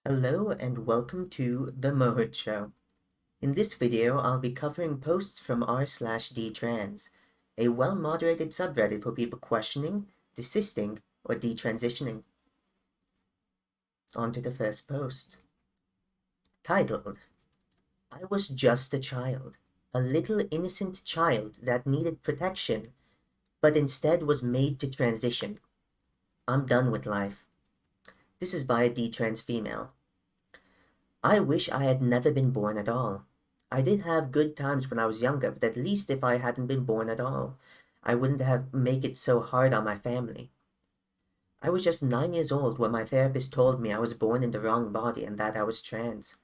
Hello and welcome to The Mohit Show. In this video, I'll be covering posts from r/Detrans, a well-moderated subreddit for people questioning, desisting, or detransitioning. On to the first post. Titled, I was just a child, a little innocent child that needed protection, but instead was made to transition. I'm done with life. This is by a detrans female. I wish I had never been born at all. I did have good times when I was younger, but at least if I hadn't been born at all, I wouldn't have make it so hard on my family. I was just 9 years old when my therapist told me I was born in the wrong body and that I was trans.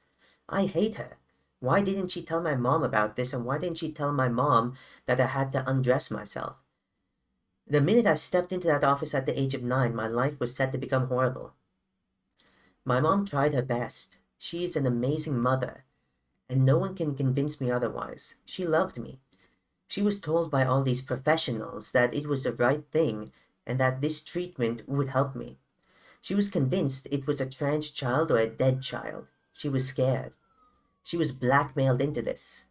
I hate her. Why didn't she tell my mom about this, and why didn't she tell my mom that I had to undress myself? The minute I stepped into that office at the age of 9, my life was set to become horrible. My mom tried her best. She's an amazing mother, and no one can convince me otherwise. She loved me. She was told by all these professionals that it was the right thing and that this treatment would help me. She was convinced it was a trans child or a dead child. She was scared. She was blackmailed into this.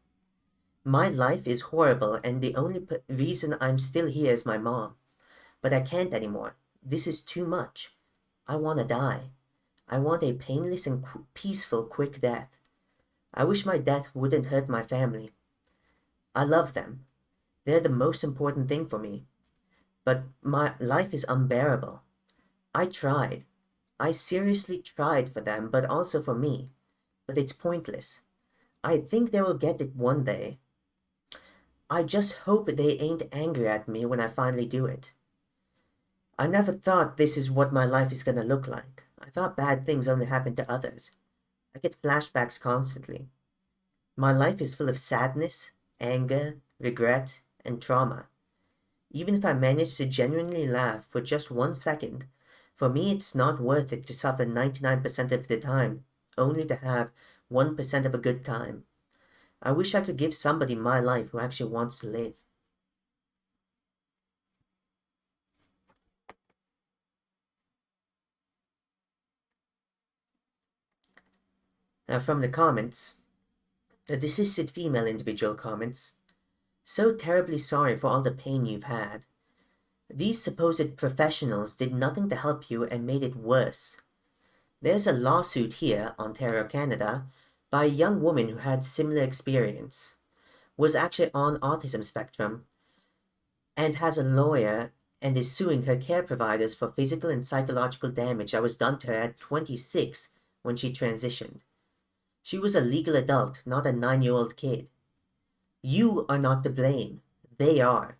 My life is horrible, and the only reason I'm still here is my mom. But I can't anymore. This is too much. I want to die. I want a painless and peaceful, quick death. I wish my death wouldn't hurt my family. I love them. They're the most important thing for me. But my life is unbearable. I tried. I seriously tried for them, but also for me. But it's pointless. I think they will get it one day. I just hope they ain't angry at me when I finally do it. I never thought this is what my life is gonna look like. I thought bad things only happened to others. I get flashbacks constantly. My life is full of sadness, anger, regret, and trauma. Even if I manage to genuinely laugh for just 1 second, for me it's not worth it to suffer 99% of the time, only to have 1% of a good time. I wish I could give somebody my life who actually wants to live. Now from the comments, the desisted female individual comments, so terribly sorry for all the pain you've had. These supposed professionals did nothing to help you and made it worse. There's a lawsuit here, Ontario, Canada, by a young woman who had similar experience, was actually on autism spectrum, and has a lawyer and is suing her care providers for physical and psychological damage that was done to her at 26 when she transitioned. She was a legal adult, not a 9-year-old kid. You are not to blame. They are.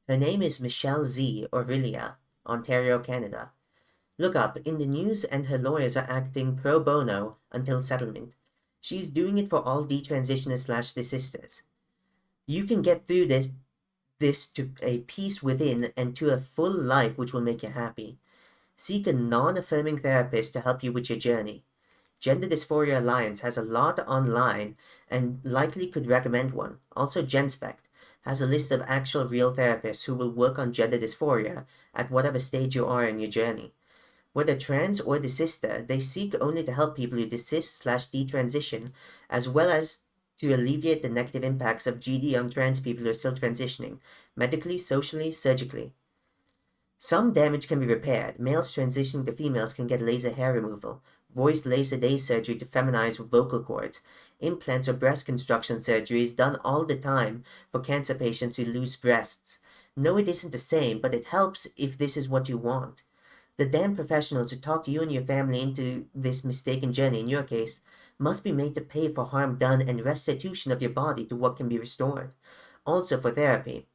Her name is Michelle Z. Aurelia, Ontario, Canada. Look up in the news, and her lawyers are acting pro bono until settlement. She's doing it for all detransitioners / desisters. You can get through this to a peace within and to a full life which will make you happy. Seek a non-affirming therapist to help you with your journey. Gender Dysphoria Alliance has a lot online and likely could recommend one. Also, GenSpect has a list of actual real therapists who will work on gender dysphoria at whatever stage you are in your journey. Whether trans or desister, they seek only to help people who desist / detransition, as well as to alleviate the negative impacts of GD on trans people who are still transitioning, medically, socially, surgically. Some damage can be repaired. Males transitioning to females can get laser hair removal, voice laser day surgery to feminize vocal cords, implants or breast construction surgery is done all the time for cancer patients who lose breasts. No, it isn't the same, but it helps if this is what you want. The damn professionals who talk you and your family into this mistaken journey, in your case, must be made to pay for harm done and restitution of your body to what can be restored. Also for therapy.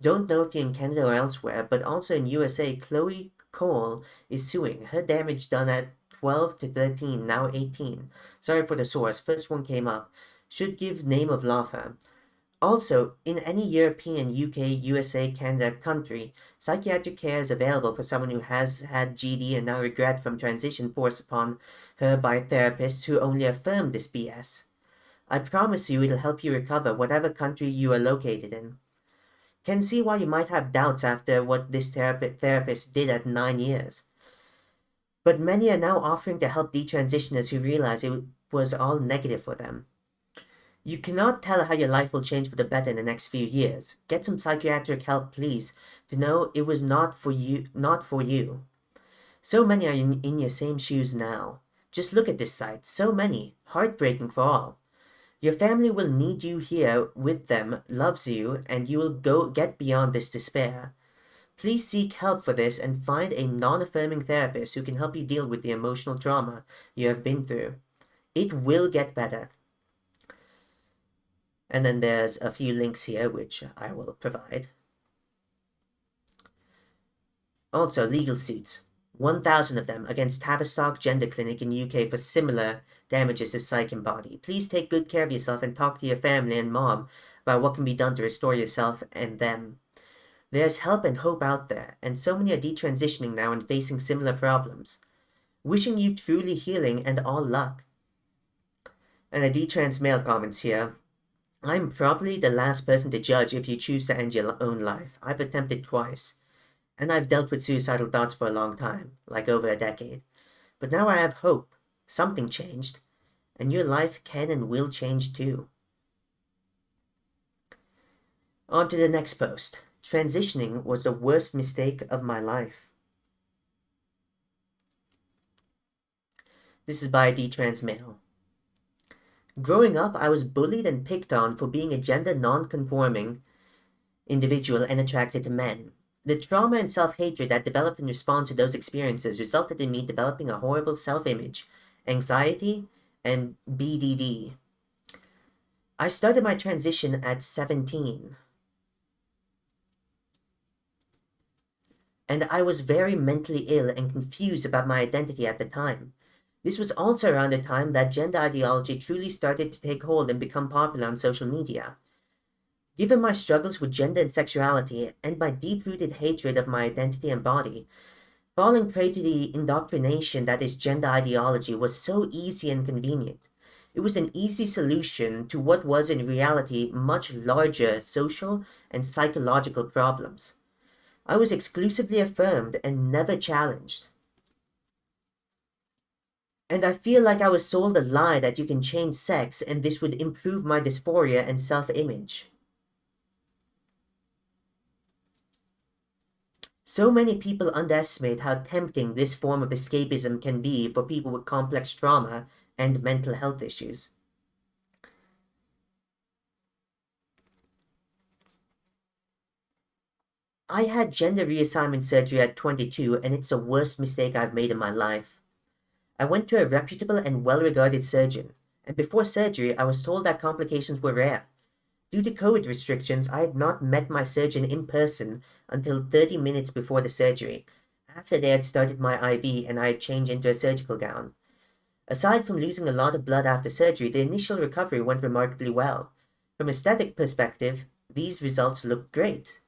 Don't know if you're in Canada or elsewhere, but also in USA, Chloe Cole is suing. Her damage done at 12 to 13, now 18. Sorry for the source, first one came up. Should give name of law firm. Also, in any European, UK, USA, Canada country, psychiatric care is available for someone who has had GD and now regret from transition forced upon her by therapists who only affirm this BS. I promise you it'll help you recover whatever country you are located in. Can see why you might have doubts after what this therapist did at 9 years. But many are now offering to help detransitioners who realize it was all negative for them. You cannot tell how your life will change for the better in the next few years. Get some psychiatric help, please, to know it was not for you. So many are in your same shoes now. Just look at this site. So many. Heartbreaking for all. Your family will need you here with them, loves you, and you will go get beyond this despair. Please seek help for this and find a non-affirming therapist who can help you deal with the emotional trauma you have been through. It will get better. And then there's a few links here which I will provide. Also, legal suits. 1,000 of them against Tavistock Gender Clinic in UK for similar damages to psyche and body. Please take good care of yourself and talk to your family and mom about what can be done to restore yourself and them. There's help and hope out there, and so many are detransitioning now and facing similar problems. Wishing you truly healing and all luck. And a detrans male comments here. I'm probably the last person to judge if you choose to end your own life. I've attempted twice. And I've dealt with suicidal thoughts for a long time, like over a decade. But now I have hope. Something changed. And your life can and will change too. On to the next post. Transitioning was the worst mistake of my life. This is by a detrans male. Growing up, I was bullied and picked on for being a gender non-conforming individual and attracted to men. The trauma and self-hatred that developed in response to those experiences resulted in me developing a horrible self-image, anxiety, and BDD. I started my transition at 17. And I was very mentally ill and confused about my identity at the time. This was also around the time that gender ideology truly started to take hold and become popular on social media. Given my struggles with gender and sexuality, and my deep-rooted hatred of my identity and body, falling prey to the indoctrination that is gender ideology was so easy and convenient. It was an easy solution to what was in reality much larger social and psychological problems. I was exclusively affirmed and never challenged. And I feel like I was sold a lie that you can change sex and this would improve my dysphoria and self-image. So many people underestimate how tempting this form of escapism can be for people with complex trauma and mental health issues. I had gender reassignment surgery at 22, and it's the worst mistake I've made in my life. I went to a reputable and well-regarded surgeon, and before surgery I was told that complications were rare. Due to COVID restrictions, I had not met my surgeon in person until 30 minutes before the surgery, after they had started my IV and I had changed into a surgical gown. Aside from losing a lot of blood after surgery, the initial recovery went remarkably well. From a aesthetic perspective, these results looked great.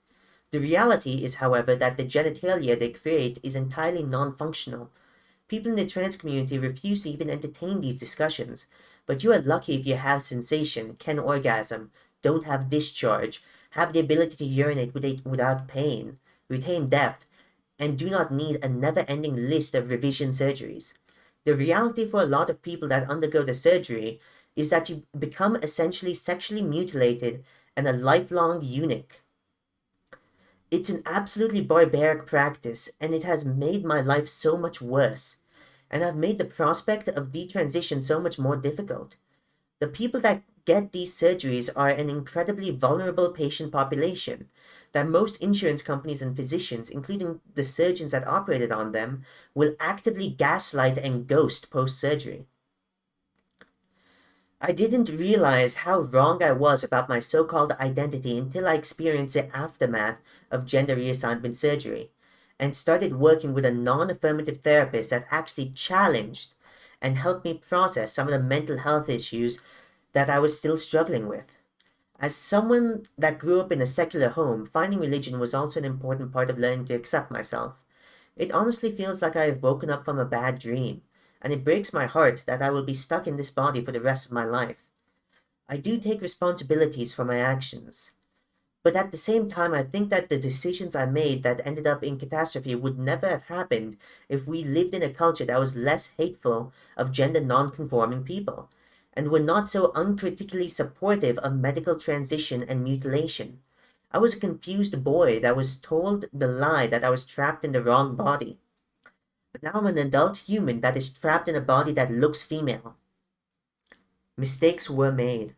The reality is, however, that the genitalia they create is entirely non-functional. People in the trans community refuse to even entertain these discussions, but you are lucky if you have sensation, can orgasm, don't have discharge, have the ability to urinate without pain, retain depth, and do not need a never-ending list of revision surgeries. The reality for a lot of people that undergo the surgery is that you become essentially sexually mutilated and a lifelong eunuch. It's an absolutely barbaric practice, and it has made my life so much worse, and have made the prospect of detransition so much more difficult. The people that get these surgeries are an incredibly vulnerable patient population that most insurance companies and physicians, including the surgeons that operated on them, will actively gaslight and ghost post-surgery. I didn't realize how wrong I was about my so-called identity until I experienced the aftermath of gender reassignment surgery, and started working with a non-affirmative therapist that actually challenged and helped me process some of the mental health issues that I was still struggling with. As someone that grew up in a secular home, finding religion was also an important part of learning to accept myself. It honestly feels like I have woken up from a bad dream, and it breaks my heart that I will be stuck in this body for the rest of my life. I do take responsibilities for my actions, But at the same time, I think that the decisions I made that ended up in catastrophe would never have happened if we lived in a culture that was less hateful of gender non-conforming people, and were not so uncritically supportive of medical transition and mutilation. I was a confused boy that was told the lie that I was trapped in the wrong body. But now I'm an adult human that is trapped in a body that looks female. Mistakes were made.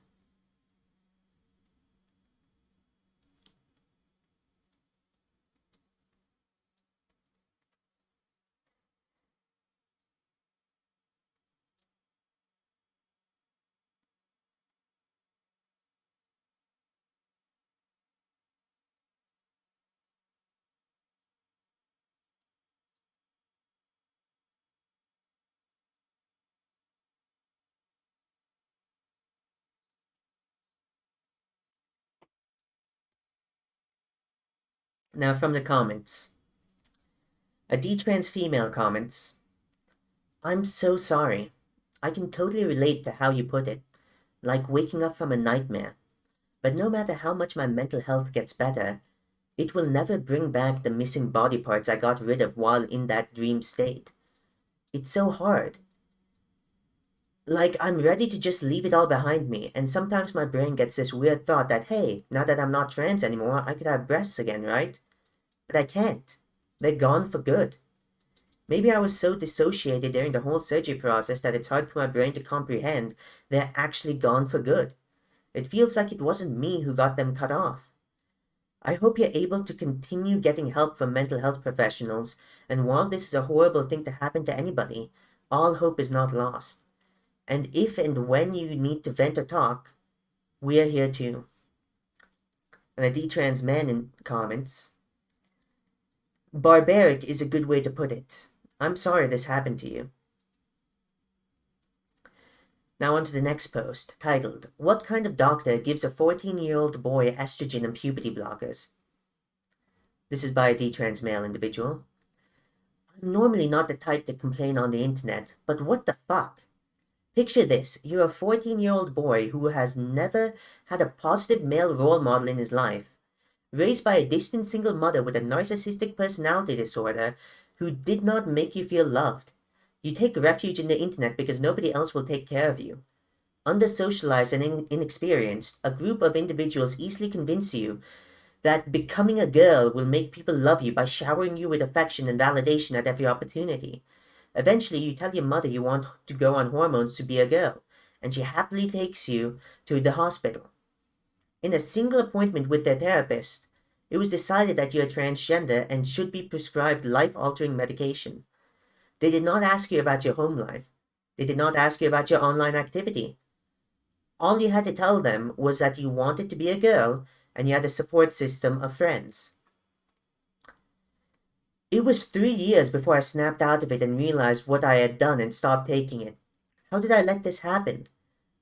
Now from the comments. A detrans female comments, I'm so sorry. I can totally relate to how you put it, like waking up from a nightmare. But no matter how much my mental health gets better, it will never bring back the missing body parts I got rid of while in that dream state. It's so hard. Like, I'm ready to just leave it all behind me, and sometimes my brain gets this weird thought that, hey, now that I'm not trans anymore, I could have breasts again, right? But I can't. They're gone for good. Maybe I was so dissociated during the whole surgery process that it's hard for my brain to comprehend they're actually gone for good. It feels like it wasn't me who got them cut off. I hope you're able to continue getting help from mental health professionals, and while this is a horrible thing to happen to anybody, all hope is not lost. And if and when you need to vent or talk, we're here too. And a detrans man in comments, barbaric is a good way to put it. I'm sorry this happened to you. Now on to the next post, titled, What kind of doctor gives a 14-year-old boy estrogen and puberty blockers? This is by a detrans male individual. I'm normally not the type to complain on the internet, but what the fuck? Picture this, you're a 14-year-old boy who has never had a positive male role model in his life, raised by a distant single mother with a narcissistic personality disorder who did not make you feel loved. You take refuge in the internet because nobody else will take care of you. Under-socialized and inexperienced, a group of individuals easily convince you that becoming a girl will make people love you by showering you with affection and validation at every opportunity. Eventually, you tell your mother you want to go on hormones to be a girl, and she happily takes you to the hospital. In a single appointment with their therapist, it was decided that you are transgender and should be prescribed life-altering medication. They did not ask you about your home life. They did not ask you about your online activity. All you had to tell them was that you wanted to be a girl and you had a support system of friends. It was 3 years before I snapped out of it and realized what I had done and stopped taking it. How did I let this happen?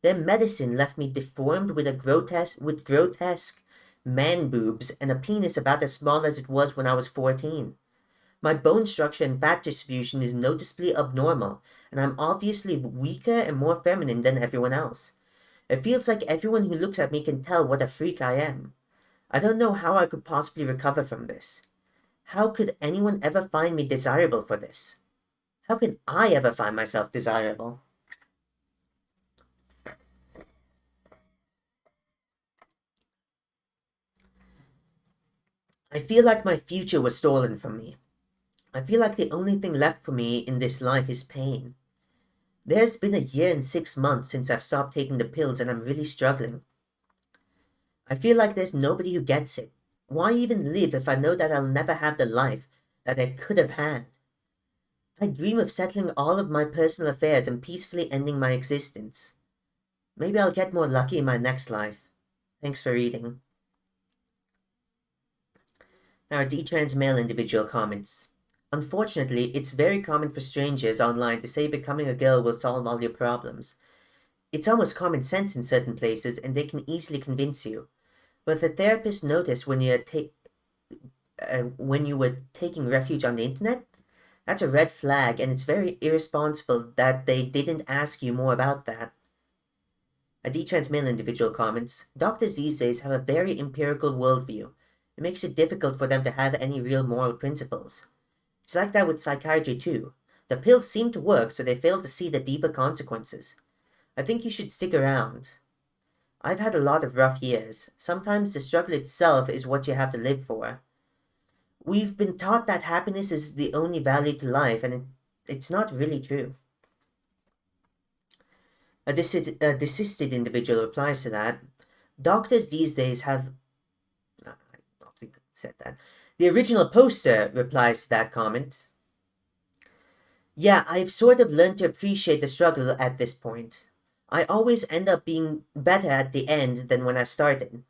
Their medicine left me deformed with grotesque man boobs and a penis about as small as it was when I was 14. My bone structure and fat distribution is noticeably abnormal, and I'm obviously weaker and more feminine than everyone else. It feels like everyone who looks at me can tell what a freak I am. I don't know how I could possibly recover from this. How could anyone ever find me desirable for this? How can I ever find myself desirable? I feel like my future was stolen from me. I feel like the only thing left for me in this life is pain. There's been a year and 6 months since I've stopped taking the pills and I'm really struggling. I feel like there's nobody who gets it. Why even live if I know that I'll never have the life that I could have had? I dream of settling all of my personal affairs and peacefully ending my existence. Maybe I'll get more lucky in my next life. Thanks for reading. Now, a detrans male individual comments. Unfortunately, it's very common for strangers online to say becoming a girl will solve all your problems. It's almost common sense in certain places and they can easily convince you. But the therapist noticed when you were taking refuge on the internet, that's a red flag and it's very irresponsible that they didn't ask you more about that. A detrans male individual comments, doctors these days have a very empirical worldview. It makes it difficult for them to have any real moral principles. It's like that with psychiatry too. The pills seem to work, so they fail to see the deeper consequences. I think you should stick around. I've had a lot of rough years. Sometimes the struggle itself is what you have to live for. We've been taught that happiness is the only value to life, and it's not really true. A desisted individual replies to that. Doctors these days have... I don't think I said that. The original poster replies to that comment. Yeah, I've sort of learned to appreciate the struggle at this point. I always end up being better at the end than when I started.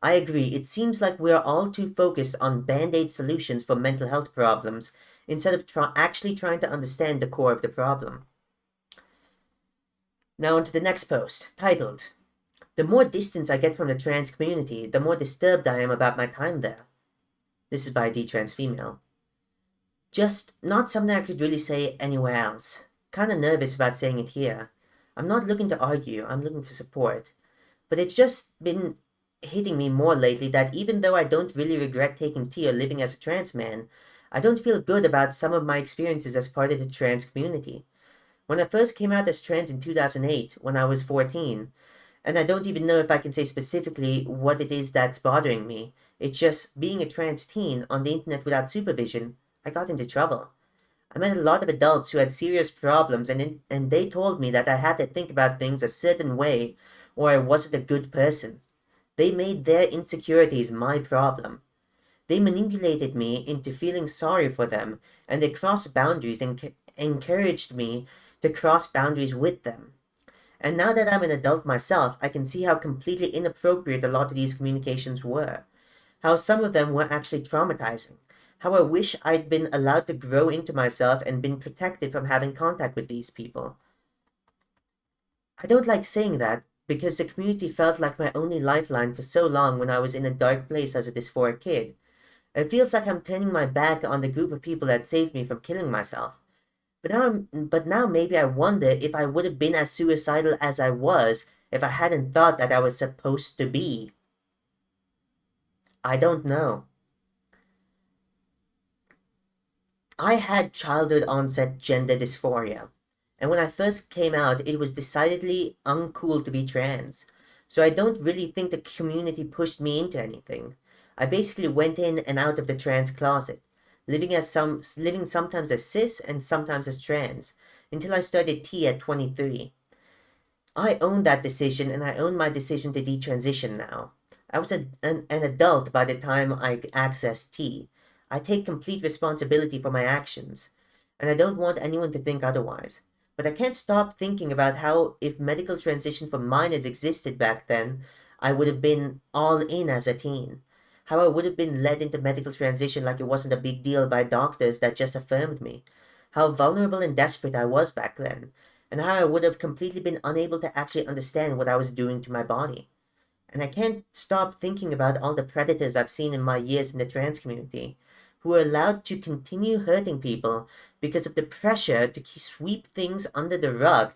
I agree, it seems like we're all too focused on band-aid solutions for mental health problems instead of actually trying to understand the core of the problem. Now on to the next post, titled, The more distance I get from the trans community, the more disturbed I am about my time there. This is by a detrans female. Just not something I could really say anywhere else. Kinda nervous about saying it here. I'm not looking to argue, I'm looking for support. But it's just been hitting me more lately that even though I don't really regret taking tea or living as a trans man, I don't feel good about some of my experiences as part of the trans community. When I first came out as trans in 2008, when I was 14, and I don't even know if I can say specifically what it is that's bothering me, it's just being a trans teen on the internet without supervision, I got into trouble. I met a lot of adults who had serious problems, and they told me that I had to think about things a certain way, or I wasn't a good person. They made their insecurities my problem. They manipulated me into feeling sorry for them, and they crossed boundaries and encouraged me to cross boundaries with them. And now that I'm an adult myself, I can see how completely inappropriate a lot of these communications were. How some of them were actually traumatizing. How I wish I'd been allowed to grow into myself and been protected from having contact with these people. I don't like saying that, because the community felt like my only lifeline for so long when I was in a dark place as a dysphoric kid. It feels like I'm turning my back on the group of people that saved me from killing myself. But now maybe I wonder if I would have been as suicidal as I was if I hadn't thought that I was supposed to be. I don't know. I had childhood onset gender dysphoria, and when I first came out, it was decidedly uncool to be trans. So I don't really think the community pushed me into anything. I basically went in and out of the trans closet, living sometimes as cis and sometimes as trans, until I started T at 23. I own that decision, and I own my decision to detransition now. I was an adult by the time I accessed T. I take complete responsibility for my actions, and I don't want anyone to think otherwise. But I can't stop thinking about how, if medical transition for minors existed back then, I would have been all in as a teen. How I would have been led into medical transition like it wasn't a big deal by doctors that just affirmed me. How vulnerable and desperate I was back then, and how I would have completely been unable to actually understand what I was doing to my body. And I can't stop thinking about all the predators I've seen in my years in the trans community, who are allowed to continue hurting people because of the pressure to sweep things under the rug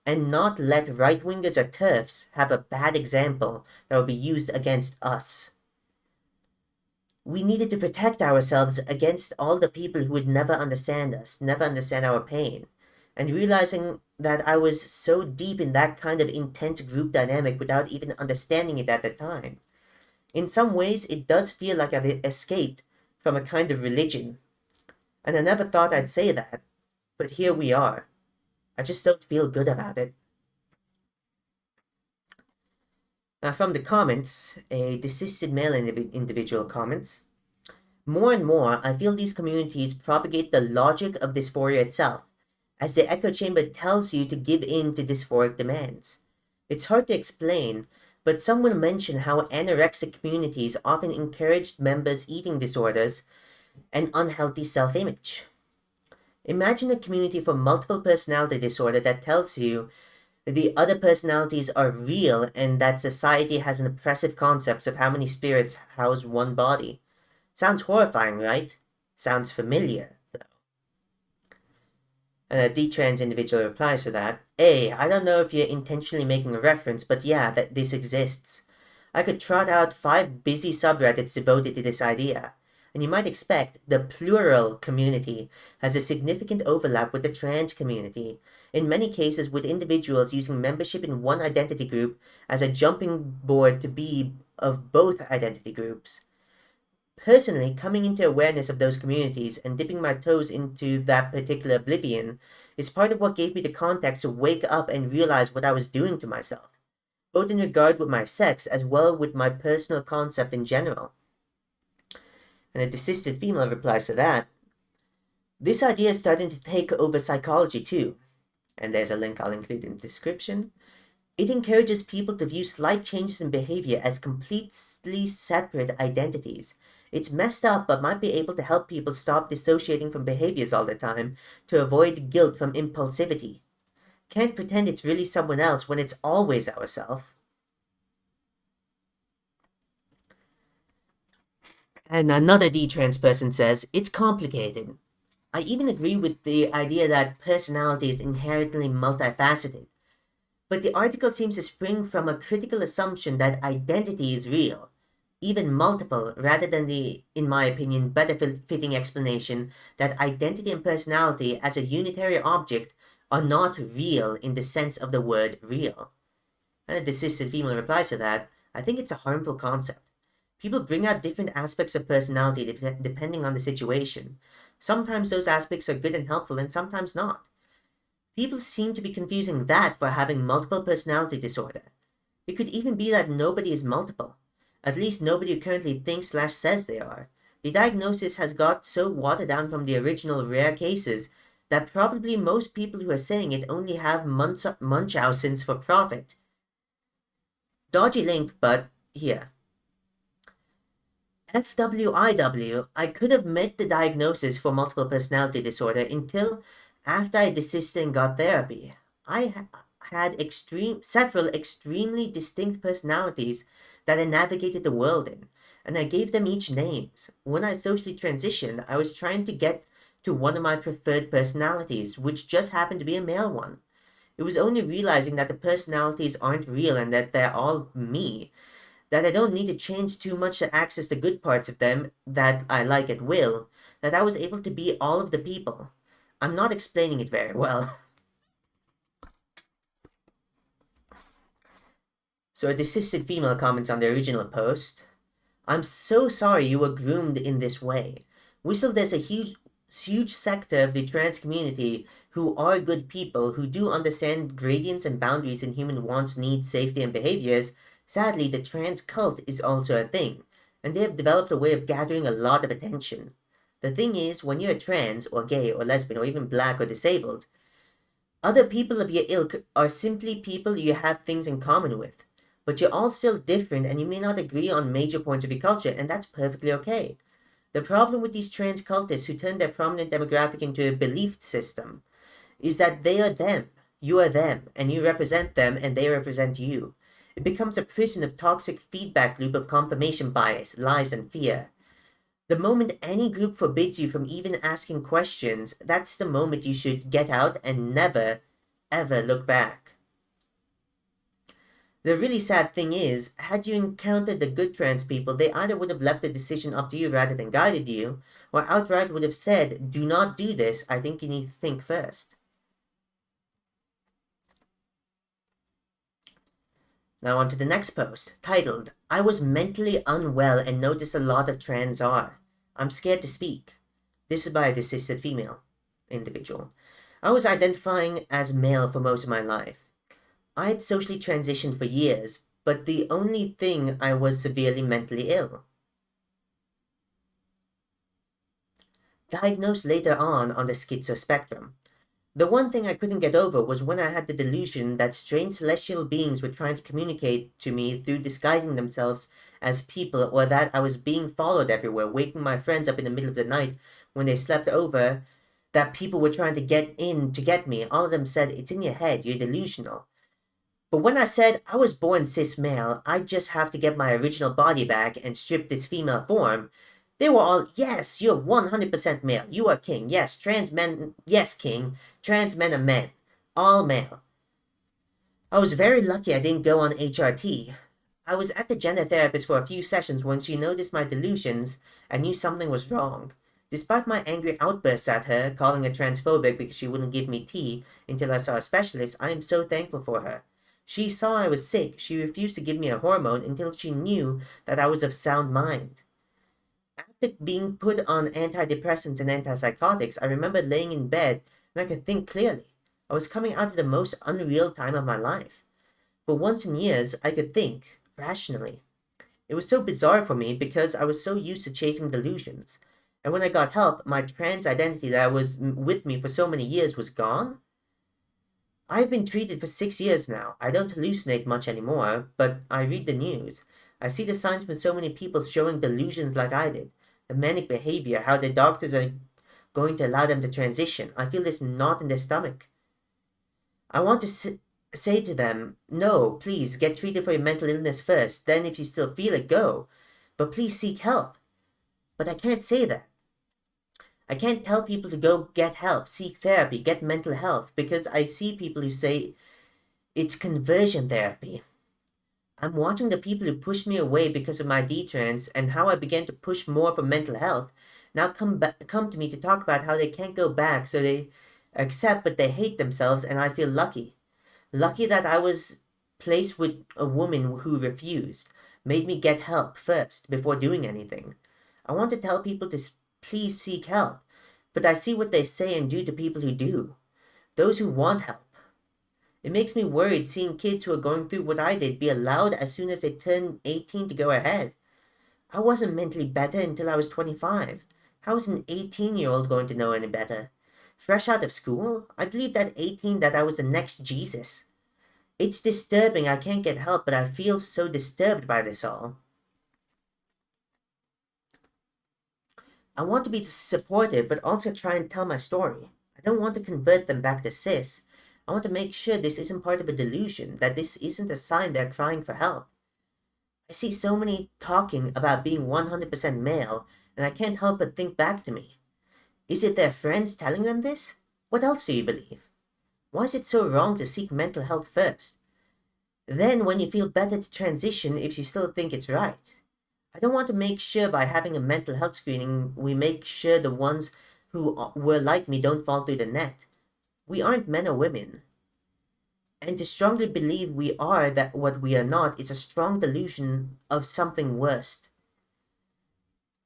and not let right-wingers or TERFs have a bad example that will be used against us. We needed to protect ourselves against all the people who would never understand us, never understand our pain. And realizing that I was so deep in that kind of intense group dynamic without even understanding it at the time. In some ways, it does feel like I've escaped from a kind of religion. And I never thought I'd say that, but here we are. I just don't feel good about it. Now from the comments, a desisted male individual comments, more and more, I feel these communities propagate the logic of dysphoria itself, as the echo chamber tells you to give in to dysphoric demands. It's hard to explain, but some will mention how anorexic communities often encouraged members' eating disorders and unhealthy self-image. Imagine a community for multiple personality disorder that tells you the other personalities are real and that society has an oppressive concept of how many spirits house one body. Sounds horrifying, right? Sounds familiar, though. And a detrans individual replies to that, A, I don't know if you're intentionally making a reference, but yeah, that this exists. I could trot out 5 busy subreddits devoted to this idea, and you might expect the plural community has a significant overlap with the trans community, in many cases with individuals using membership in one identity group as a jumping board to be of both identity groups. Personally, coming into awareness of those communities and dipping my toes into that particular oblivion is part of what gave me the context to wake up and realize what I was doing to myself, both in regard with my sex as well with my personal concept in general. And a desisted female replies to that, this idea is starting to take over psychology too. And there's a link I'll include in the description. It encourages people to view slight changes in behavior as completely separate identities. It's messed up, but might be able to help people stop dissociating from behaviors all the time to avoid guilt from impulsivity. Can't pretend it's really someone else when it's always ourself. And another detrans person says, it's complicated. I even agree with the idea that personality is inherently multifaceted. But the article seems to spring from a critical assumption that identity is real, even multiple, rather than the, in my opinion, better fitting explanation that identity and personality as a unitary object are not real in the sense of the word real. And a desisted female replies to that, I think it's a harmful concept. People bring out different aspects of personality depending on the situation. Sometimes those aspects are good and helpful, and sometimes not. People seem to be confusing that for having multiple personality disorder. It could even be that nobody is multiple. At least nobody who currently thinks/says they are. The diagnosis has got so watered down from the original rare cases that probably most people who are saying it only have Munchausen's for profit. Dodgy link, but here. FWIW, I could have met the diagnosis for multiple personality disorder until after I desisted and got therapy. I had several extremely distinct personalities that I navigated the world in, and I gave them each names. When I socially transitioned, I was trying to get to one of my preferred personalities, which just happened to be a male one. It was only realizing that the personalities aren't real and that they're all me, that I don't need to change too much to access the good parts of them that I like at will, that I was able to be all of the people. I'm not explaining it very well. So a desisted female comments on the original post, I'm so sorry you were groomed in this way. Whistle, there's a huge sector of the trans community who are good people, who do understand gradients and boundaries in human wants, needs, safety, and behaviors. Sadly, the trans cult is also a thing, and they have developed a way of gathering a lot of attention. The thing is, when you're trans, or gay, or lesbian, or even black or disabled, other people of your ilk are simply people you have things in common with. But you're all still different and you may not agree on major points of your culture, and that's perfectly okay. The problem with these trans cultists who turn their prominent demographic into a belief system is that they are them, you are them, and you represent them and they represent you. It becomes a prison of toxic feedback loop of confirmation bias, lies, and fear. The moment any group forbids you from even asking questions, that's the moment you should get out and never, ever look back. The really sad thing is, had you encountered the good trans people, they either would have left the decision up to you rather than guided you, or outright would have said, do not do this, I think you need to think first. Now on to the next post, titled, I was mentally unwell and noticed a lot of trans are. I'm scared to speak. This is by a desisted female individual. I was identifying as male for most of my life. I had socially transitioned for years, but the only thing I was severely mentally ill. Diagnosed later on the schizo spectrum. The one thing I couldn't get over was when I had the delusion that strange celestial beings were trying to communicate to me through disguising themselves as people, or that I was being followed everywhere, waking my friends up in the middle of the night when they slept over, that people were trying to get in to get me. All of them said, it's in your head, you're delusional. But when I said I was born cis male, I just have to get my original body back and strip this female form, They were all, yes, you're 100% male. You are king. Yes, trans men, yes, king. Trans men are men. All male. I was very lucky I didn't go on HRT. I was at the gender therapist for a few sessions when she noticed my delusions and knew something was wrong. Despite my angry outbursts at her, calling her transphobic because she wouldn't give me tea until I saw a specialist, I am so thankful for her. She saw I was sick. She refused to give me a hormone until she knew that I was of sound mind. After being put on antidepressants and antipsychotics, I remember laying in bed and I could think clearly. I was coming out of the most unreal time of my life. For once in years, I could think rationally. It was so bizarre for me because I was so used to chasing delusions. And when I got help, my trans identity that was with me for so many years was gone. I've been treated for 6 years now. I don't hallucinate much anymore, but I read the news. I see the signs from so many people showing delusions like I did. The manic behavior, how the doctors are going to allow them to transition. I feel this knot in their stomach. I want to say to them, no, please, get treated for your mental illness first. Then if you still feel it, go. But please seek help. But I can't say that. I can't tell people to go get help, seek therapy, get mental health, because I see people who say it's conversion therapy. I'm watching the people who pushed me away because of my detrans and how I began to push more for mental health now come to me to talk about how they can't go back, so they accept but they hate themselves, and I feel lucky. Lucky that I was placed with a woman who refused, made me get help first before doing anything. I want to tell people to please seek help, but I see what they say and do to people who do, those who want help. It makes me worried seeing kids who are going through what I did be allowed as soon as they turn 18 to go ahead. I wasn't mentally better until I was 25. How is an 18-year-old going to know any better? Fresh out of school, I believed at 18 that I was the next Jesus. It's disturbing I can't get help, but I feel so disturbed by this all. I want to be supportive, but also try and tell my story. I don't want to convert them back to cis. I want to make sure this isn't part of a delusion, that this isn't a sign they're crying for help. I see so many talking about being 100% male, and I can't help but think back to me. Is it their friends telling them this? What else do you believe? Why is it so wrong to seek mental health first? Then, when you feel better to transition if you still think it's right. I don't want to make sure by having a mental health screening we make sure the ones who were like me don't fall through the net. We aren't men or women. And to strongly believe we are that what we are not is a strong delusion of something worse.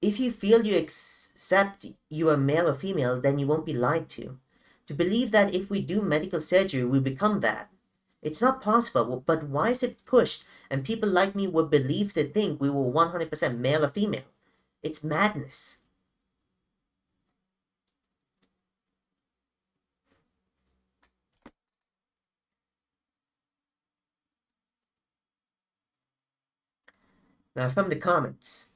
If you feel you accept you are male or female, then you won't be lied to. To believe that if we do medical surgery, we become that. It's not possible, but why is it pushed and people like me were believed to think we were 100% male or female? It's madness. Now from the comments.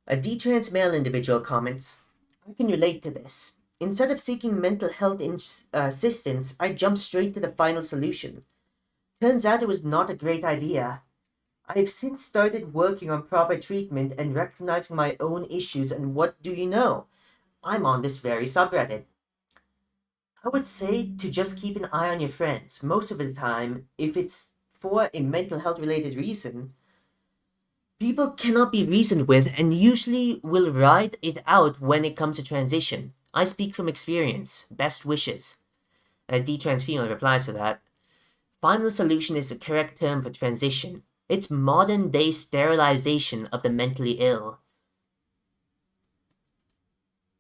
A detrans male individual comments, I can relate to this. Instead of seeking mental health assistance, I jumped straight to the final solution. Turns out it was not a great idea. I have since started working on proper treatment and recognizing my own issues, and what do you know? I'm on this very subreddit. I would say to just keep an eye on your friends. Most of the time, if it's for a mental health related reason, people cannot be reasoned with and usually will ride it out when it comes to transition. I speak from experience. Best wishes. And a detrans female replies to that. Final solution is the correct term for transition. It's modern day sterilization of the mentally ill.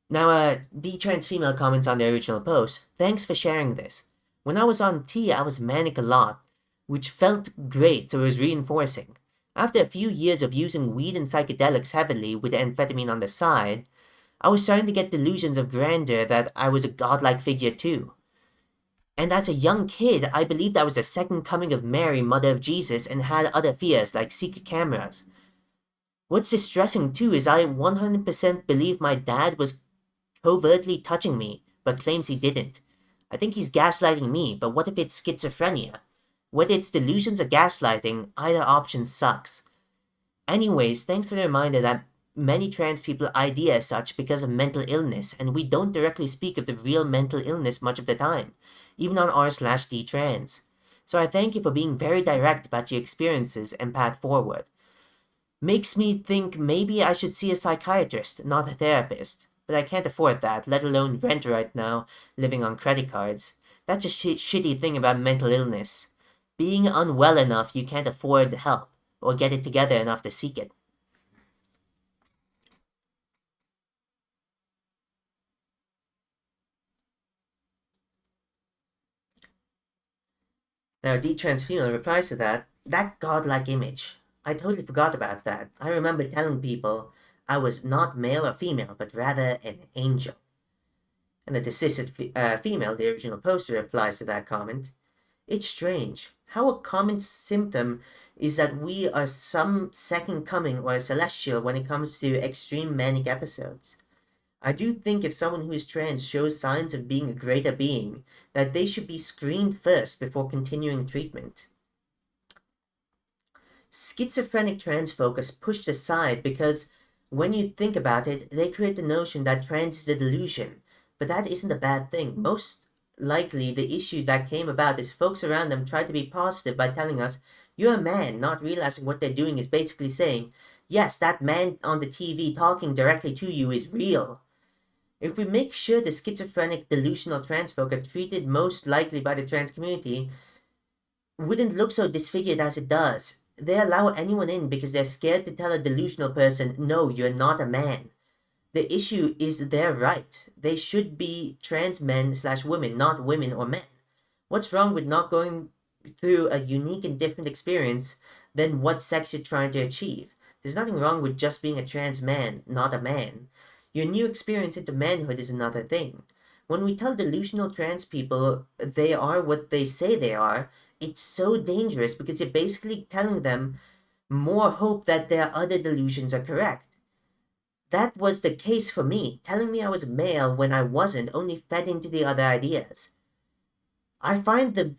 Now, detrans female comments on the original post. Thanks for sharing this. When I was on T, I was manic a lot, which felt great, so it was reinforcing. After a few years of using weed and psychedelics heavily with amphetamine on the side, I was starting to get delusions of grandeur that I was a godlike figure too. And as a young kid, I believed I was the second coming of Mary, mother of Jesus, and had other fears like secret cameras. What's distressing too is I 100% believe my dad was covertly touching me, but claims he didn't. I think he's gaslighting me, but what if it's schizophrenia? Whether it's delusions or gaslighting, either option sucks. Anyways, thanks for the reminder that many trans people ID as such because of mental illness, and we don't directly speak of the real mental illness much of the time, even on r/Detrans. So I thank you for being very direct about your experiences and path forward. Makes me think maybe I should see a psychiatrist, not a therapist. But I can't afford that, let alone rent right now, living on credit cards. That's a shitty thing about mental illness. Being unwell enough you can't afford help, or get it together enough to seek it. Now, Detrans female replies to that godlike image. I totally forgot about that. I remember telling people I was not male or female, but rather an angel. And the desisted female, the original poster, replies to that comment. It's strange how a common symptom is that we are some second coming or a celestial when it comes to extreme manic episodes. I do think if someone who is trans shows signs of being a greater being, that they should be screened first before continuing treatment. Schizophrenic trans folk are pushed aside because, when you think about it, they create the notion that trans is a delusion. But that isn't a bad thing. Most likely, the issue that came about is folks around them tried to be positive by telling us, you're a man, not realizing what they're doing is basically saying, yes, that man on the TV talking directly to you is real. If we make sure the schizophrenic, delusional trans folk are treated most likely by the trans community, wouldn't look so disfigured as it does. They allow anyone in because they're scared to tell a delusional person, no, you're not a man. The issue is their right. They should be trans men/women, not women or men. What's wrong with not going through a unique and different experience than what sex you're trying to achieve? There's nothing wrong with just being a trans man, not a man. Your new experience into manhood is another thing. When we tell delusional trans people they are what they say they are, it's so dangerous because you're basically telling them more hope that their other delusions are correct. That was the case for me. Telling me I was male when I wasn't only fed into the other ideas. I find the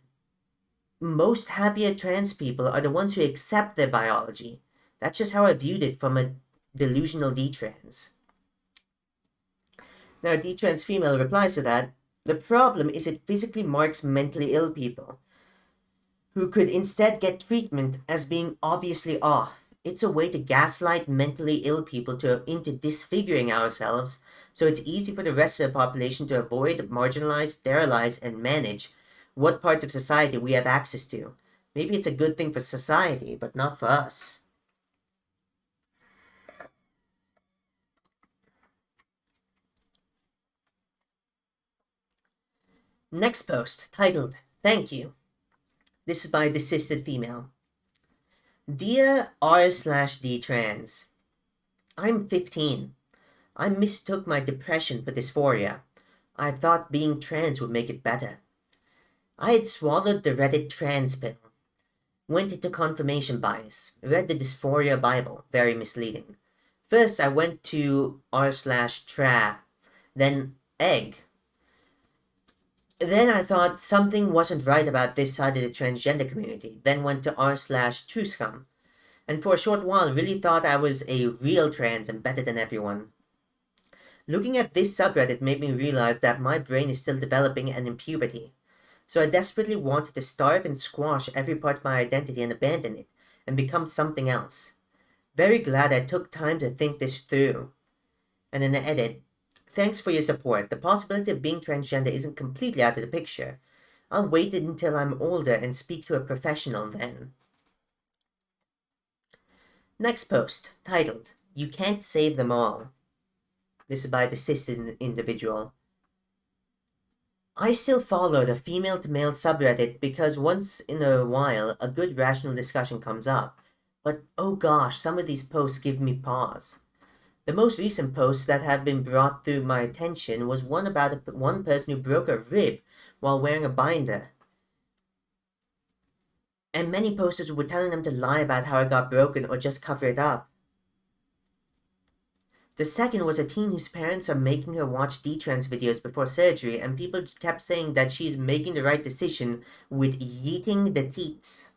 most happier trans people are the ones who accept their biology. That's just how I viewed it from a delusional detrans. Now, detrans female replies to that, the problem is it physically marks mentally ill people, who could instead get treatment as being obviously off. It's a way to gaslight mentally ill people into disfiguring ourselves, so it's easy for the rest of the population to avoid, marginalize, sterilize, and manage what parts of society we have access to. Maybe it's a good thing for society, but not for us. Next post, titled, Thank You. This is by Desisted Female. Dear r/Detrans, I'm 15. I mistook my depression for dysphoria. I thought being trans would make it better. I had swallowed the Rdetrans pill, went into confirmation bias, read the dysphoria Bible, very misleading. First I went to r/tra, then egg. Then I thought something wasn't right about this side of the transgender community, then went to r/Truscum, and for a short while really thought I was a real trans and better than everyone. Looking at this subreddit made me realize that my brain is still developing and in puberty, so I desperately wanted to starve and squash every part of my identity and abandon it, and become something else. Very glad I took time to think this through. And in the edit, thanks for your support. The possibility of being transgender isn't completely out of the picture. I'll wait until I'm older and speak to a professional then. Next post, titled, You Can't Save Them All. This is by a desisted individual. I still follow the female to male subreddit because once in a while a good rational discussion comes up. But oh gosh, some of these posts give me pause. The most recent posts that have been brought to my attention was one about one person who broke a rib while wearing a binder. And many posters were telling them to lie about how it got broken or just cover it up. The second was a teen whose parents are making her watch detrans videos before surgery, and people kept saying that she's making the right decision with yeeting the teats.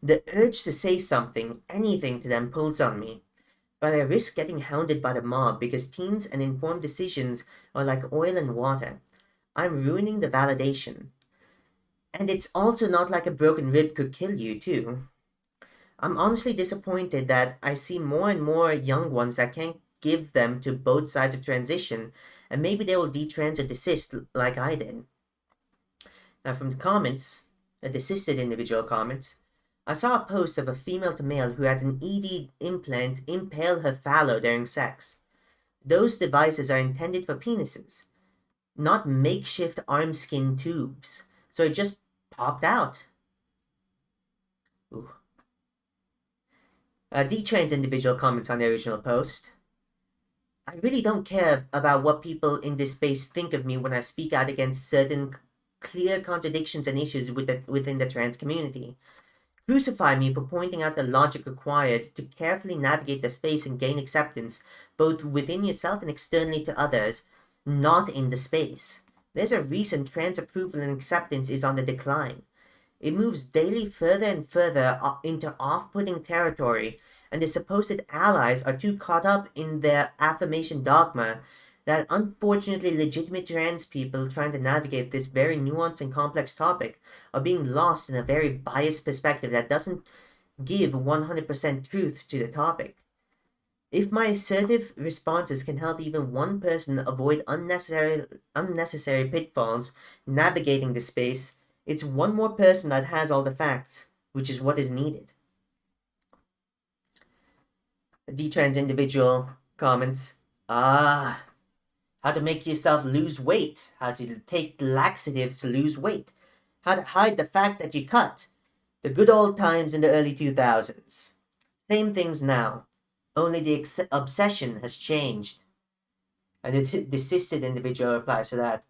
The urge to say something, anything to them pulls on me. but I risk getting hounded by the mob because teens and informed decisions are like oil and water. I'm ruining the validation. And it's also not like a broken rib could kill you, too. I'm honestly disappointed that I see more and more young ones that can't give them to both sides of transition, and maybe they will detrans or desist like I did. Now, from the comments, the desisted individual comments, I saw a post of a female to male who had an ED implant impale her phallo during sex. Those devices are intended for penises, not makeshift arm skin tubes, so it just popped out. Ooh. Detrans individual comments on the original post. I really don't care about what people in this space think of me when I speak out against certain clear contradictions and issues within the trans community. Crucify me for pointing out the logic required to carefully navigate the space and gain acceptance, both within yourself and externally to others, not in the space. There's a reason trans approval and acceptance is on the decline. It moves daily further and further into off-putting territory, and the supposed allies are too caught up in their affirmation dogma that unfortunately legitimate trans people trying to navigate this very nuanced and complex topic are being lost in a very biased perspective that doesn't give 100% truth to the topic. If my assertive responses can help even one person avoid unnecessary pitfalls navigating the space, it's one more person that has all the facts, which is what is needed. A detrans individual comments, how to make yourself lose weight, how to take laxatives to lose weight, how to hide the fact that you cut, the good old times in the early 2000s. Same things now, only the obsession has changed. And the desisted individual replies to that,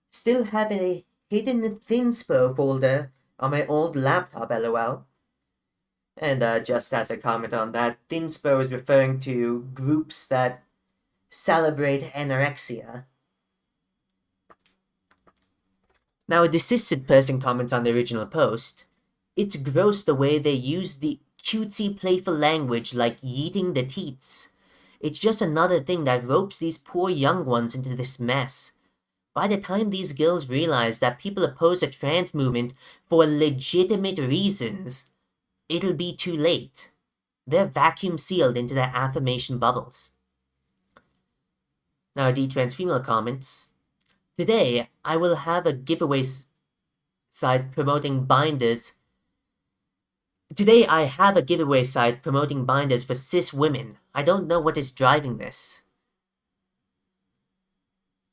still having a hidden thinspo folder on my old laptop, lol. And just as a comment on that, thinspo is referring to groups that celebrate anorexia. Now, a desisted person comments on the original post, it's gross the way they use the cutesy playful language like yeeting the teats. It's just another thing that ropes these poor young ones into this mess. By the time these girls realize that people oppose the trans movement for legitimate reasons, it'll be too late. They're vacuum sealed into their affirmation bubbles. Now, Detrans female comments, today I will have a giveaway site promoting binders. Today I have a giveaway site promoting binders for cis women. I don't know what is driving this.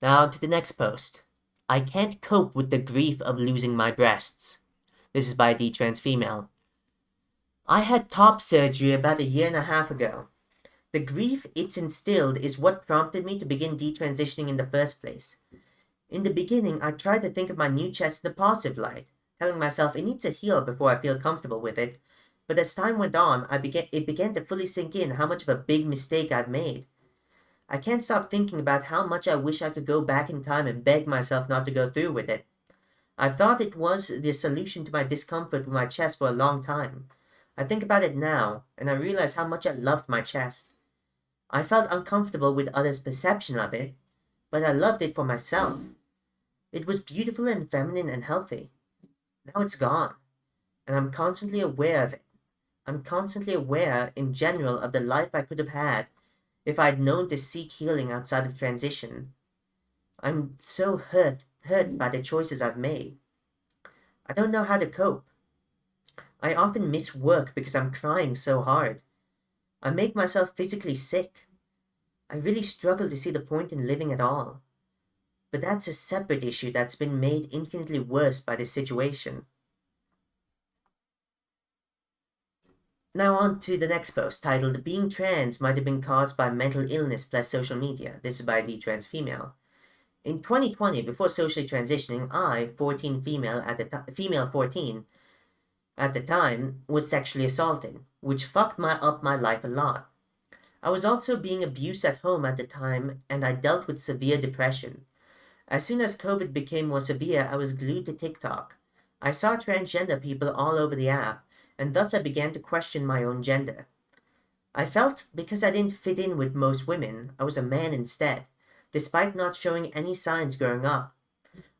Now to the next post. I can't cope with the grief of losing my breasts. This is by a detrans female. I had top surgery about 1.5 years ago. The grief it's instilled is what prompted me to begin detransitioning in the first place. In the beginning, I tried to think of my new chest in a positive light, telling myself it needs to heal before I feel comfortable with it. But as time went on, it began to fully sink in how much of a big mistake I've made. I can't stop thinking about how much I wish I could go back in time and beg myself not to go through with it. I thought it was the solution to my discomfort with my chest for a long time. I think about it now, and I realize how much I loved my chest. I felt uncomfortable with others' perception of it, but I loved it for myself. It was beautiful and feminine and healthy. Now it's gone, and I'm constantly aware of it. I'm constantly aware, in general, of the life I could have had if I'd known to seek healing outside of transition. I'm so hurt by the choices I've made. I don't know how to cope. I often miss work because I'm trying so hard. I make myself physically sick. I really struggle to see the point in living at all. But that's a separate issue that's been made infinitely worse by this situation. Now on to the next post, titled Being Trans Might Have Been Caused by Mental Illness plus Social Media. This is by a detrans female. In 2020, before socially transitioning, I, 14 female 14, at the time, was sexually assaulted, which fucked up my life a lot. I was also being abused at home at the time, and I dealt with severe depression. As soon as COVID became more severe, I was glued to TikTok. I saw transgender people all over the app, and thus I began to question my own gender. I felt because I didn't fit in with most women, I was a man instead, despite not showing any signs growing up.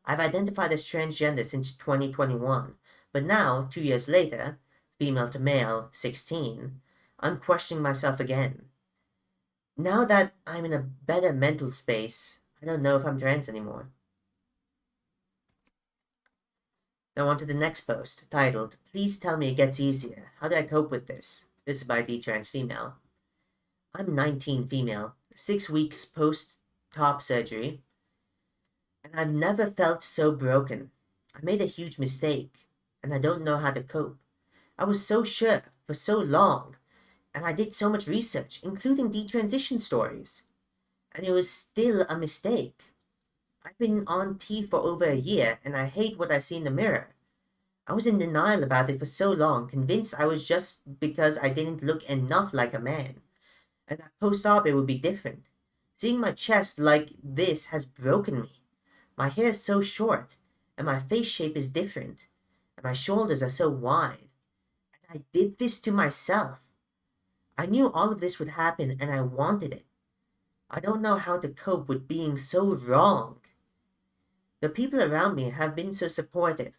I've identified as transgender since 2021, but now, 2 years later, female to male, 16, I'm questioning myself again. Now that I'm in a better mental space, I don't know if I'm trans anymore. Now on to the next post, titled, Please Tell Me It Gets Easier. How do I cope with this? This is by Detrans Female. I'm 19 female, 6 weeks post-top surgery, and I've never felt so broken. I made a huge mistake, and I don't know how to cope. I was so sure for so long, and I did so much research, including detransition stories, and it was still a mistake. I've been on T for over a year, and I hate what I see in the mirror. I was in denial about it for so long, convinced I was just because I didn't look enough like a man, and that post-op it would be different. Seeing my chest like this has broken me. My hair is so short, and my face shape is different, and my shoulders are so wide. And I did this to myself. I knew all of this would happen, and I wanted it. I don't know how to cope with being so wrong. The people around me have been so supportive.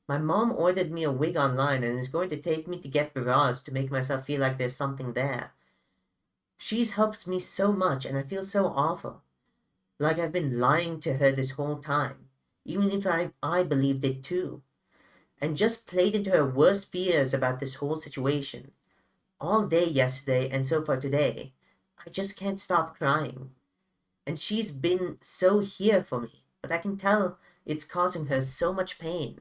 My mom ordered me a wig online and is going to take me to get bras to make myself feel like there's something there. She's helped me so much, and I feel so awful. Like I've been lying to her this whole time, even if I believed it too, and just played into her worst fears about this whole situation. All day yesterday and so far today, I just can't stop crying. And she's been so here for me, but I can tell it's causing her so much pain.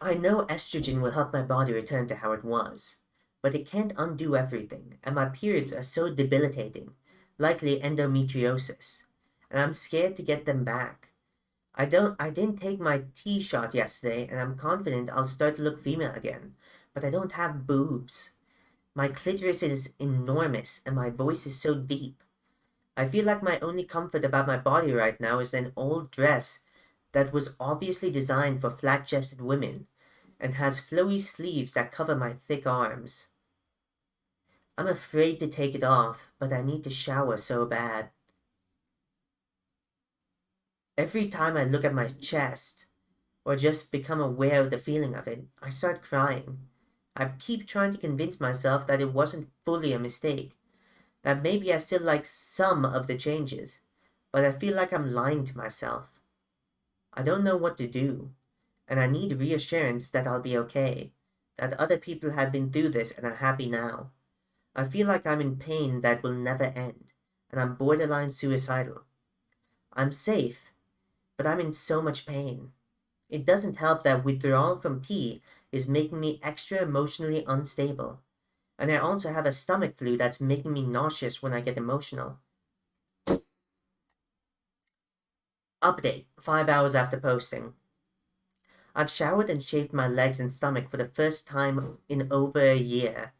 I know estrogen will help my body return to how it was, but it can't undo everything, and my periods are so debilitating, likely endometriosis, and I'm scared to get them back. I didn't take my T shot yesterday, and I'm confident I'll start to look female again, but I don't have boobs. My clitoris is enormous, and my voice is so deep. I feel like my only comfort about my body right now is an old dress that was obviously designed for flat-chested women, and has flowy sleeves that cover my thick arms. I'm afraid to take it off, but I need to shower so bad. Every time I look at my chest, or just become aware of the feeling of it, I start crying. I keep trying to convince myself that it wasn't fully a mistake, that maybe I still like some of the changes, but I feel like I'm lying to myself. I don't know what to do, and I need reassurance that I'll be okay, that other people have been through this and are happy now. I feel like I'm in pain that will never end, and I'm borderline suicidal. I'm safe, but I'm in so much pain. It doesn't help that withdrawal from tea is making me extra emotionally unstable, and I also have a stomach flu that's making me nauseous when I get emotional. Update, 5 hours after posting. I've showered and shaved my legs and stomach for the first time in over a year.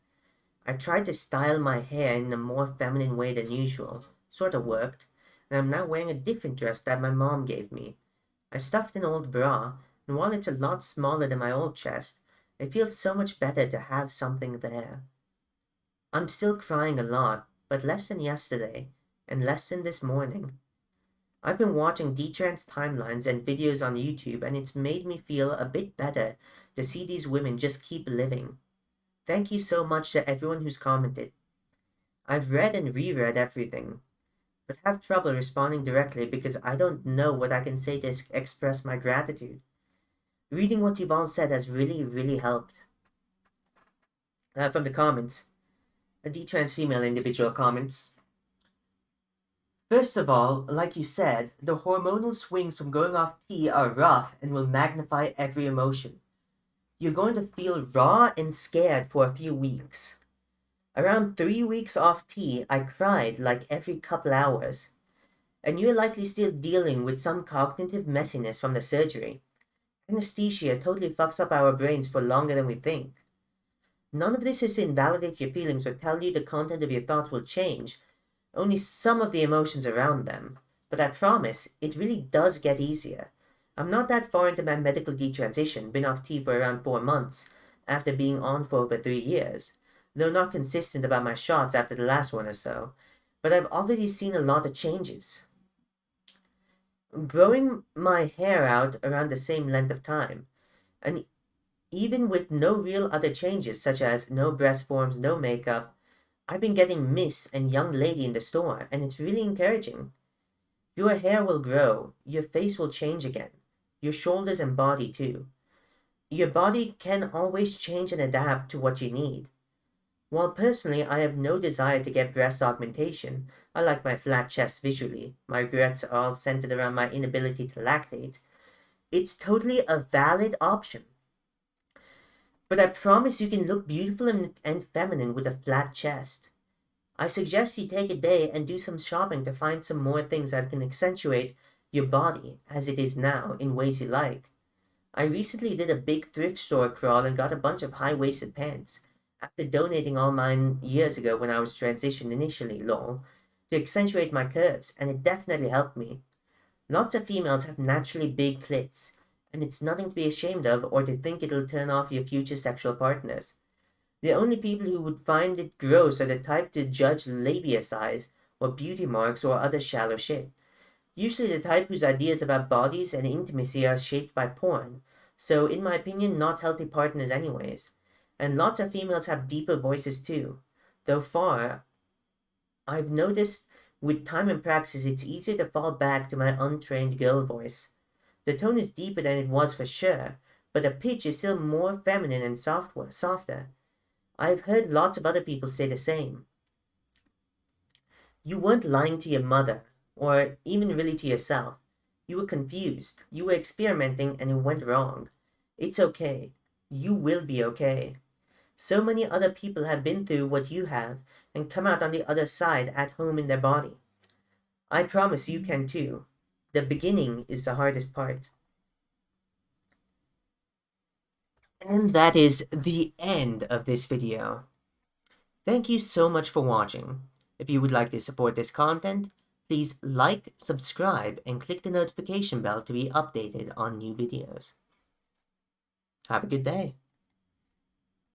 I tried to style my hair in a more feminine way than usual. Sort of worked, and I'm now wearing a different dress that my mom gave me. I stuffed an old bra, and while it's a lot smaller than my old chest, it feels so much better to have something there. I'm still crying a lot, but less than yesterday, and less than this morning. I've been watching Detrans timelines and videos on YouTube, and it's made me feel a bit better to see these women just keep living. Thank you so much to everyone who's commented. I've read and reread everything, but have trouble responding directly because I don't know what I can say to express my gratitude. Reading what you've all said has really, really helped. From the comments, a detrans female individual comments. First of all, like you said, the hormonal swings from going off T are rough and will magnify every emotion. You're going to feel raw and scared for a few weeks. Around 3 weeks off T, I cried like every couple hours. And you're likely still dealing with some cognitive messiness from the surgery. Anesthesia totally fucks up our brains for longer than we think. None of this is to invalidate your feelings or tell you the content of your thoughts will change, only some of the emotions around them. But I promise, it really does get easier. I'm not that far into my medical detransition, been off T for around 4 months, after being on for over 3 years, though not consistent about my shots after the last one or so, but I've already seen a lot of changes. Growing my hair out around the same length of time, and even with no real other changes such as no breast forms, no makeup, I've been getting Miss and Young Lady in the store, and it's really encouraging. Your hair will grow, your face will change again, your shoulders and body too. Your body can always change and adapt to what you need. While personally I have no desire to get breast augmentation, I like my flat chest visually, my regrets are all centered around my inability to lactate, it's totally a valid option. But I promise you can look beautiful and feminine with a flat chest. I suggest you take a day and do some shopping to find some more things that can accentuate your body as it is now in ways you like. I recently did a big thrift store crawl and got a bunch of high-waisted pants, after donating all mine years ago when I was transitioned initially, lol, to accentuate my curves, and it definitely helped me. Lots of females have naturally big clits, and it's nothing to be ashamed of or to think it'll turn off your future sexual partners. The only people who would find it gross are the type to judge labia size, or beauty marks, or other shallow shit. Usually the type whose ideas about bodies and intimacy are shaped by porn, so in my opinion not healthy partners anyways. And lots of females have deeper voices too. Though far, I've noticed with time and practice it's easier to fall back to my untrained girl voice. The tone is deeper than it was for sure, but the pitch is still more feminine and softer. I've heard lots of other people say the same. You weren't lying to your mother, or even really to yourself. You were confused, you were experimenting, and it went wrong. It's okay. You will be okay. So many other people have been through what you have and come out on the other side at home in their body. I promise you can too. The beginning is the hardest part. And that is the end of this video. Thank you so much for watching. If you would like to support this content, please like, subscribe, and click the notification bell to be updated on new videos. Have a good day.